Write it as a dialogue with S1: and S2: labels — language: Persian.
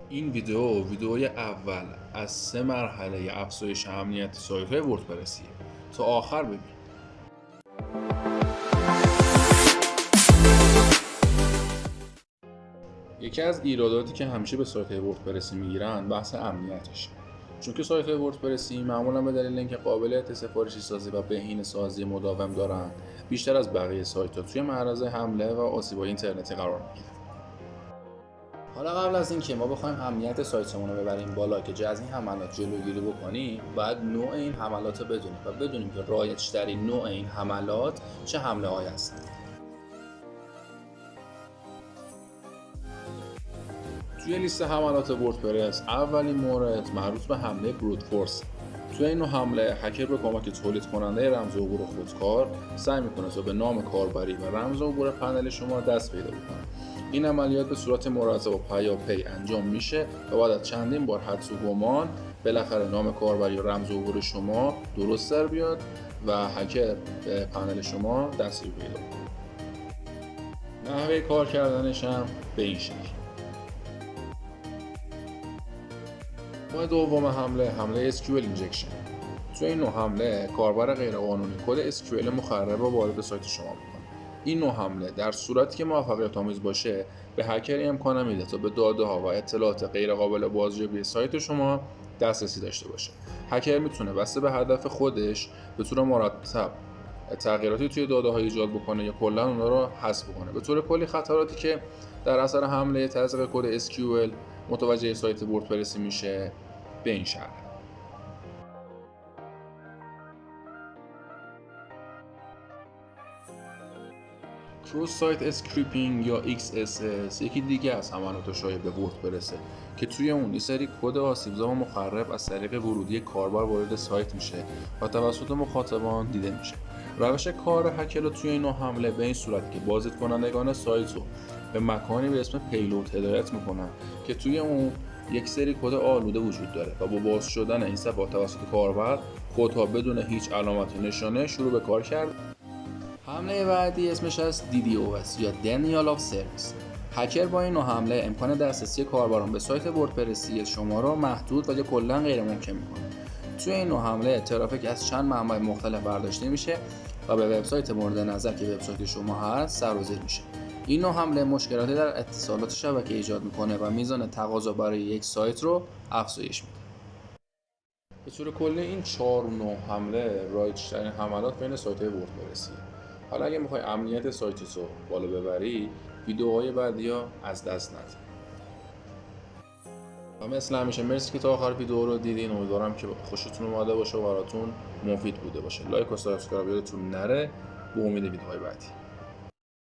S1: این ویدئوی اول از 3 مرحله افزایش امنیت سایت‌های وردپرسیه. تا آخر ببین. یکی از ایراداتی که همیشه به سایت‌های وردپرسی میگیرن بحث امنیتشه. چون که سایت‌های وردپرسی معمولا به دلیل اینکه قابلیت سفارشی سازی و بهینه‌سازی مداوم دارن، بیشتر از بقیه سایت‌ها توی معرض حمله و آسیب‌های اینترنتی قرار میگیرن. حالا قبل از اینکه ما بخوایم امنیت سایتمون رو ببریم بالا که از این حملات جلوگیری بکنیم، باید نوع این حملات رو بدونیم و بدونیم که رایج‌ترین نوع این حملات چه حمله‌هایی هستند. توی لیست حملات وردپرس اولین مورد مربوط به حمله بروت فورس. توی این نوع حمله هکر به کمک تولید کننده رمز عبور خودکار سعی میکنه تا به نام کاربری و رمز عبور پنل شما دست پیدا بکنه. این عملیات به صورت مرتب و پیاپی انجام میشه و بعد از چندین بار حدس و گمان بالاخره نام کاربری و رمز عبور شما درست در بیاد و هکر به پنل شما دسترسی پیدا کنه. نحوه کار کردنش هم به این شکل. نوع دوم حمله SQL injection. توی این نوع حمله کاربر غیرقانونی کد SQL مخرب رو وارد سایت شما میکنه. این نوع حمله در صورتی که موفقیت آمیز باشه به هکری امکان میده تا به داده ها و اطلاعات غیر قابل بازیابی سایت شما دسترسی داشته باشه. هکر میتونه بسته به هدف خودش به طور مرتب تغییراتی توی داده ها ایجاد بکنه یا کلا اونها رو حذف کنه. به طور کلی خطراتی که در اثر حمله تزریق کد SQL متوجه سایت وردپرسی میشه به این شرح. کروس سایت اسکریپینگ یا XSS یکی دیگه از حملات شایع به وردپرسه که توی اون یه سری کد آسیبزا و مخرب از طریق ورودی کاربر وارد سایت میشه و توسط مخاطبان دیده میشه. روش کار هکر توی این نوع حمله به این صورت که بازدید کنندگان سایت رو به مکانی به اسم پیلود هدایت میکنن که توی اون یک سری کد آلوده وجود داره و با باز شدن این صفحات توسط کاربر خودها بدون هیچ علامت و نشانه شروع به کار کرد. حمله بعدی اسمش از DDoS یا Denial of Service. هکر با این نوع حمله امکان دسترسی کاربران به سایت وردپرسی شما را محدود و یا کلا غیر ممکن میکنه. توی این نوع حمله ترافیک از چند منبع مختلف برداشته میشه و به وبسایت مورد نظر که وبسایت شما هست سر و زیر میشه. این نوع حمله مشکلاتی در اتصالات شبکه ایجاد میکنه و میزان تقاضا برای یک سایت رو افزایش میده. به صورت کلی این 4 نوع حمله رایج‌ترین حملات بین سایت‌های وردپرسیه. حالا اگه میخوای امنیت سایتت رو بالا ببری، ویدیوهای بعدیا از دست نده. و مثل همیشه مرسی که تا آخر ویدیو رو دیدین. امیدوارم که خوشتون اومده باشه و براتون مفید بوده باشه. لایک و سابسکرایب یادتون نره. به امید ویدیوهای بعدی.